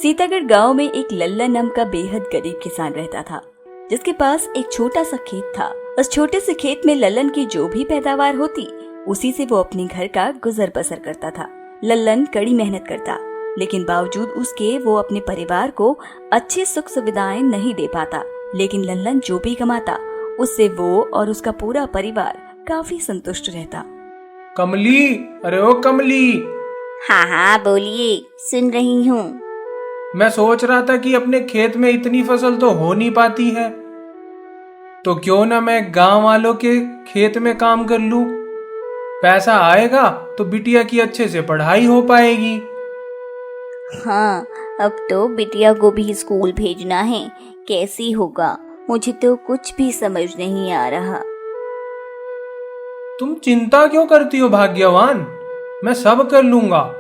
सीतागढ़ गांव में एक लल्लन नाम का बेहद गरीब किसान रहता था, जिसके पास एक छोटा सा खेत था। उस छोटे से खेत में लल्लन की जो भी पैदावार होती, उसी से वो अपने घर का गुजर बसर करता था। लल्लन कड़ी मेहनत करता, लेकिन बावजूद उसके वो अपने परिवार को अच्छी सुख सुविधाएं नहीं दे पाता। लेकिन लल्लन जो भी कमाता, उससे वो और उसका पूरा परिवार काफी संतुष्ट रहता। कमली, अरे ओ कमली। हाँ हाँ बोलिए, सुन रही हूँ। मैं सोच रहा था कि अपने खेत में इतनी फसल तो हो नहीं पाती है, तो क्यों ना मैं गांव वालों के खेत में काम कर लूं। पैसा आएगा तो बिटिया की अच्छे से पढ़ाई हो पाएगी। हाँ, अब तो बिटिया को भी स्कूल भेजना है, कैसी होगा मुझे तो कुछ भी समझ नहीं आ रहा। तुम चिंता क्यों करती हो भाग्यवान, मैं सब कर लूंगा।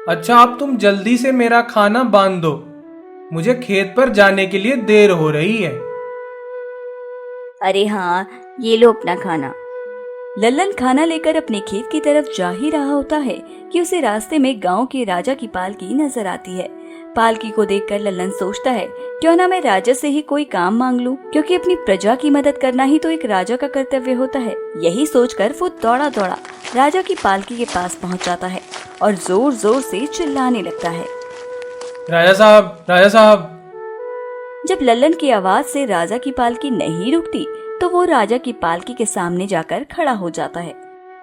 अच्छा, अब तुम जल्दी से मेरा खाना बांध दो, मुझे खेत पर जाने के लिए देर हो रही है। अरे हाँ, ये लो अपना खाना। लल्लन खाना लेकर अपने खेत की तरफ जा ही रहा होता है कि उसे रास्ते में गांव के राजा की पालकी नजर आती है। पालकी को देखकर लल्लन सोचता है, क्यों ना मैं राजा से ही कोई काम मांग लूं, क्योंकि अपनी प्रजा की मदद करना ही तो एक राजा का कर्तव्य होता है। यही सोचकर वो दौड़ा दौड़ा राजा की पालकी के पास पहुंच जाता है और जोर जोर से चिल्लाने लगता है, राजा साहब, राजा साहब। जब लल्लन की आवाज से राजा की पालकी नहीं रुकती, तो वो राजा की पालकी के सामने जाकर खड़ा हो जाता है।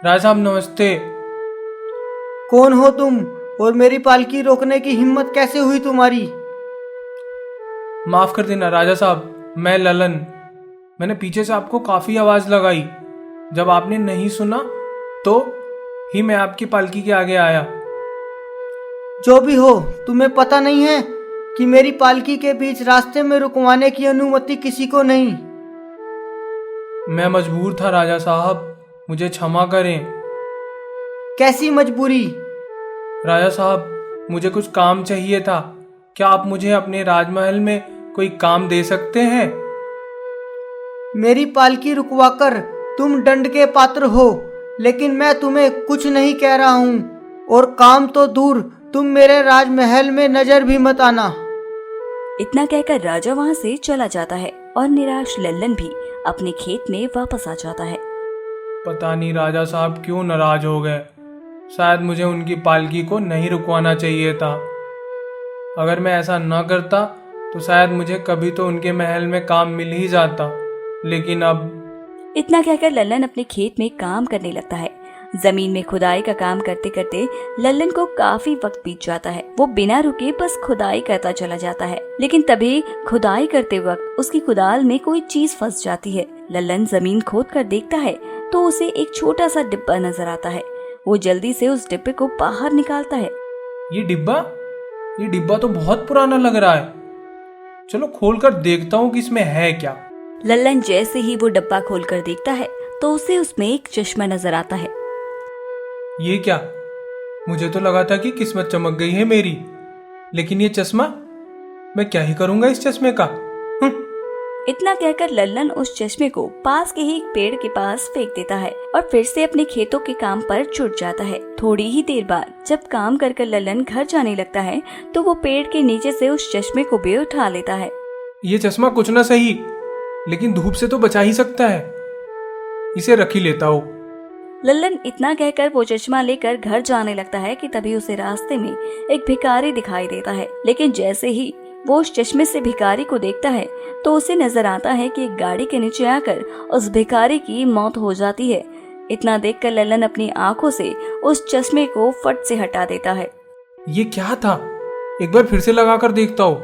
राजा साहब नमस्ते। कौन हो तुम और मेरी पालकी रोकने की हिम्मत कैसे हुई तुम्हारी? माफ कर देना राजा साहब, मैं ललन। मैंने पीछे से आपको काफी आवाज लगाई, जब आपने नहीं सुना तो ही मैं आपकी पालकी के आगे आया। जो भी हो, तुम्हें पता नहीं है कि मेरी पालकी के बीच रास्ते में रुकवाने की अनुमति किसी को नहीं। मैं मजबूर था राजा साहब, मुझे क्षमा करें। कैसी मजबूरी? राजा साहब, मुझे कुछ काम चाहिए था, क्या आप मुझे अपने राजमहल में कोई काम दे सकते हैं? मेरी पालकी रुकवाकर तुम दंड के पात्र हो, लेकिन मैं तुम्हें कुछ नहीं कह रहा हूँ, और काम तो दूर, तुम मेरे राजमहल में नजर भी मत आना। इतना कहकर राजा वहाँ से चला जाता है और निराश लल्लन भी अपने खेत में वापस आ जाता है। पता नहीं राजा साहब क्यों नाराज हो गए, शायद मुझे उनकी पालकी को नहीं रुकवाना चाहिए था। अगर मैं ऐसा न करता तो शायद मुझे कभी तो उनके महल में काम मिल ही जाता, लेकिन अब। इतना कहकर लल्लन अपने खेत में काम करने लगता है। जमीन में खुदाई का काम करते करते लल्लन को काफी वक्त बीत जाता है। वो बिना रुके बस खुदाई करता चला जाता है, लेकिन तभी खुदाई करते वक्त उसकी कुदाल में कोई चीज फंस जाती है। लल्लन जमीन खोद कर देखता है तो उसे एक छोटा सा डिब्बा नजर आता है। वो जल्दी से उस डिब्बे को बाहर निकालता है। ये डिब्बा तो बहुत पुराना लग रहा है, चलो खोलकर देखता हूँ कि इसमें है क्या। लल्लन जैसे ही वो डब्बा खोलकर देखता है तो उसे उसमें एक चश्मा नजर आता है। ये क्या? मुझे तो लगा था कि किस्मत चमक गई है मेरी, लेकिन ये चश्मा, मैं क्या ही करूंगा इस चश्मे का। इतना कहकर लल्लन उस चश्मे को पास के ही एक पेड़ के पास फेंक देता है और फिर से अपने खेतों के काम पर जुट जाता है। थोड़ी ही देर बाद जब काम कर लल्लन घर जाने लगता है तो वो पेड़ के नीचे से उस चश्मे को भी उठा लेता है। ये चश्मा कुछ ना सही, लेकिन धूप से तो बचा ही सकता है, इसे रख ही लेता हूँ। लल्लन इतना कहकर वो चश्मा लेकर घर जाने लगता है कि तभी उसे रास्ते में एक भिखारी दिखाई देता है। लेकिन जैसे ही वो उस चश्मे से भिखारी को देखता है तो उसे नजर आता है कि एक गाड़ी के नीचे आकर उस भिखारी की मौत हो जाती है। इतना देखकर लल्लन अपनी आंखों से उस चश्मे को फट से हटा देता है। ये क्या था? एक बार फिर से लगाकर देखता हूँ।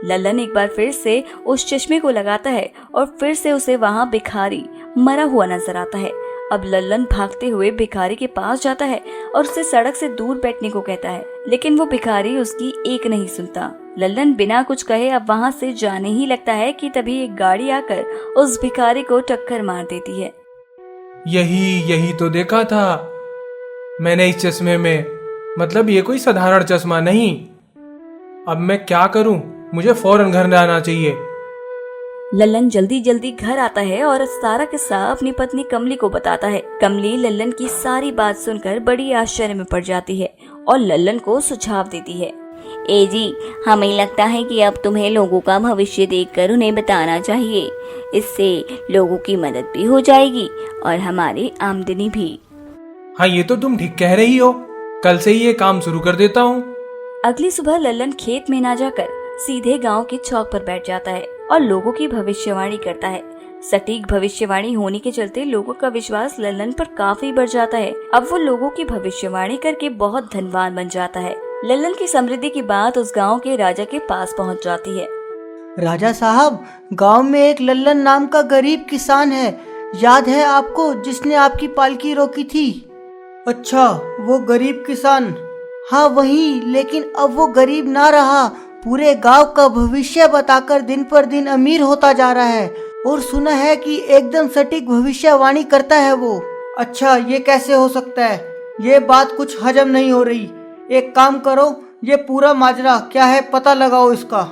लल्लन एक बार फिर से उस चश्मे को लगाता है और फिर से उसे वहाँ भिखारी मरा हुआ नजर आता है। अब लल्लन भागते हुए भिखारी के पास जाता है और उसे सड़क से दूर बैठने को कहता है, लेकिन वो भिखारी उसकी एक नहीं सुनता। लल्लन बिना कुछ कहे अब वहाँ से जाने ही लगता है कि तभी एक गाड़ी आकर उस भिखारी को टक्कर मार देती है। यही तो देखा था मैंने इस चश्मे में, मतलब ये कोई साधारण चश्मा नहीं। अब मैं क्या करूं? मुझे फौरन घर जाना चाहिए। लल्लन जल्दी जल्दी घर आता है और सारा किस्सा अपनी पत्नी कमली को बताता है। कमली लल्लन की सारी बात सुनकर बड़ी आश्चर्य में पड़ जाती है और लल्लन को सुझाव देती है। ए जी, हमें लगता है कि अब तुम्हें लोगों का भविष्य देखकर उन्हें बताना चाहिए। इससे लोगों की मदद भी हो जाएगी और हमारी आमदनी भी। हाँ, ये तो तुम ठीक कह रही हो। कल से ही ये काम शुरू कर देता हूँ। अगली सुबह लल्लन खेत में ना जाकर सीधे गांव के चौक पर बैठ जाता है और लोगों की भविष्यवाणी करता है। सटीक भविष्यवाणी होने के चलते लोगों का विश्वास लल्लन पर काफी बढ़ जाता है। अब वो लोगों की भविष्यवाणी करके बहुत धनवान बन जाता है। लल्लन की समृद्धि की बात उस गांव के राजा के पास पहुंच जाती है। राजा साहब, गांव में एक लल्लन नाम का गरीब किसान है, याद है आपको, जिसने आपकी पालकी रोकी थी? अच्छा, वो गरीब किसान? हाँ वही, लेकिन अब वो गरीब ना रहा, पूरे गांव का भविष्य बताकर दिन पर दिन अमीर होता जा रहा है। और सुना है कि एकदम सटीक भविष्यवाणी करता है वो। अच्छा, ये कैसे हो सकता है? ये बात कुछ हजम नहीं हो रही। एक काम करो, ये पूरा माजरा क्या है पता लगाओ इसका।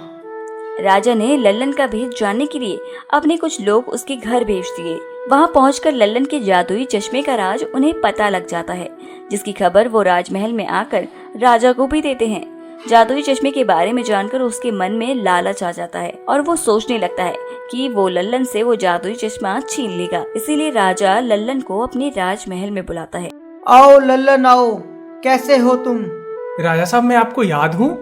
राजा ने लल्लन का भेद जानने के लिए अपने कुछ लोग उसके घर भेज दिए। वहां पहुंचकर लल्लन के जादुई चश्मे का राज उन्हें पता लग जाता है, जिसकी खबर वो राजमहल में आकर राजा को भी देते हैं। जादुई चश्मे के बारे में जानकर उसके मन में लालच आ जाता है और वो सोचने लगता है कि वो लल्लन से वो जादुई चश्मा छीन लेगा। इसीलिए राजा लल्लन को अपने राजमहल में बुलाता है। आओ लल्लन आओ, कैसे हो तुम? राजा साहब, मैं आपको याद हूँ।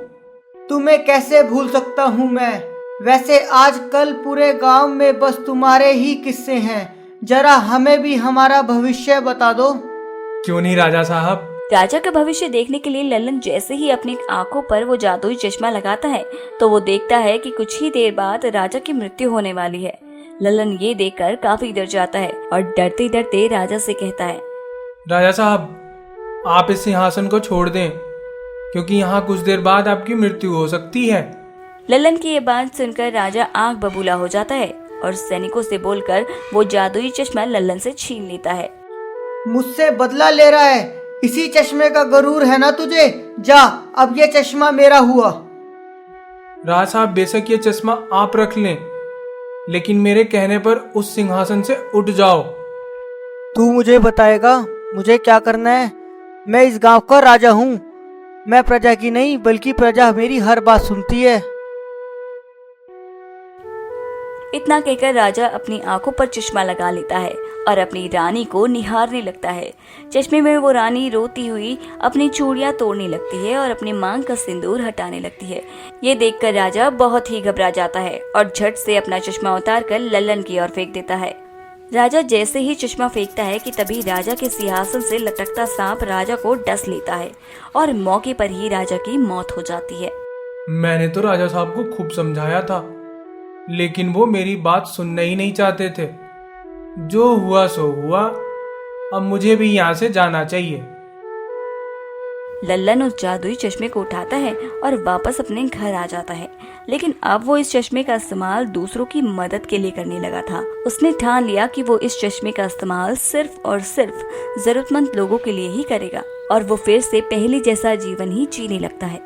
तुम्हें कैसे भूल सकता हूँ मैं? वैसे आजकल पूरे गांव में बस तुम्हारे ही किस्से हैं, जरा हमें भी हमारा भविष्य बता दो। क्यों नहीं राजा साहब। राजा का भविष्य देखने के लिए लल्लन जैसे ही अपनी आंखों पर वो जादुई चश्मा लगाता है तो वो देखता है कि कुछ ही देर बाद राजा की मृत्यु होने वाली है। लल्लन ये देखकर काफी डर जाता है और डरते डरते राजा से कहता है, राजा साहब, आप इस सिंहासन को छोड़ दें, क्योंकि यहाँ कुछ देर बाद आपकी मृत्यु हो सकती है। लल्लन की ये बात सुनकर राजा आंख बबूला हो जाता है और सैनिकों से बोलकर वो जादुई चश्मा लल्लन से छीन लेता है। मुझसे बदला ले रहा है, इसी चश्मे का गरूर है ना तुझे? जा, अब ये चश्मा मेरा हुआ। राजा साहब, बेशक ये चश्मा आप रख लें, लेकिन मेरे कहने पर उस सिंहासन से उठ जाओ। तू मुझे बताएगा मुझे क्या करना है? मैं इस गांव का राजा हूँ। मैं प्रजा की नहीं, बल्कि प्रजा मेरी हर बात सुनती है। इतना कहकर राजा अपनी आंखों पर चश्मा लगा लेता है और अपनी रानी को निहारने लगता है। चश्मे में वो रानी रोती हुई अपनी चूड़ियां तोड़ने लगती है और अपने मांग का सिंदूर हटाने लगती है। ये देखकर राजा बहुत ही घबरा जाता है और झट से अपना चश्मा उतारकर लल्लन की ओर फेंक देता है। राजा जैसे ही चश्मा फेंकता है कि तभी राजा के सिंहासन से लटकता सांप राजा को डस लेता है और मौके पर ही राजा की मौत हो जाती है। मैंने तो राजा साहब को खूब समझाया था, लेकिन वो मेरी बात सुनना ही नहीं चाहते थे। जो हुआ सो हुआ, अब मुझे भी यहाँ से जाना चाहिए। लल्लन उस जादुई चश्मे को उठाता है और वापस अपने घर आ जाता है, लेकिन अब वो इस चश्मे का इस्तेमाल दूसरों की मदद के लिए करने लगा था। उसने ठान लिया कि वो इस चश्मे का इस्तेमाल सिर्फ और सिर्फ जरूरतमंद लोगों के लिए ही करेगा और वो फिर से पहले जैसा जीवन ही जीने लगता है।